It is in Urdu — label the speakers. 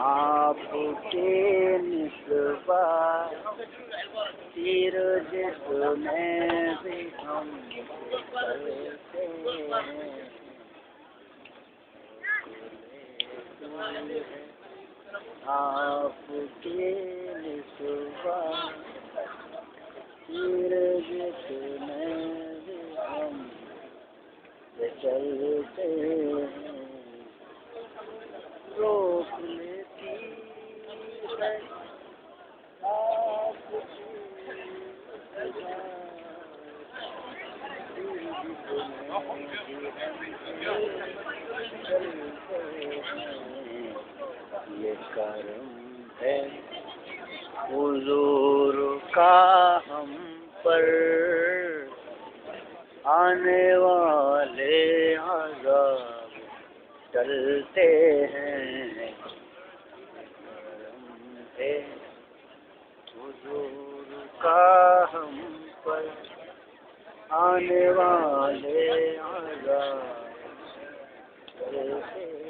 Speaker 1: آپ کے نسبت تیر جسم میں بھی ہم چلتے ہیں، آپ کے نسبت تیر جسم میں بھی ہم چلتے ہیں، روک لیتی ہے آپ یہ کرم ہے حضور کا ہم پر، آنے والے عذاب ٹلتے ہیں، کرم ہے حضور کا ہم پر، آنے والے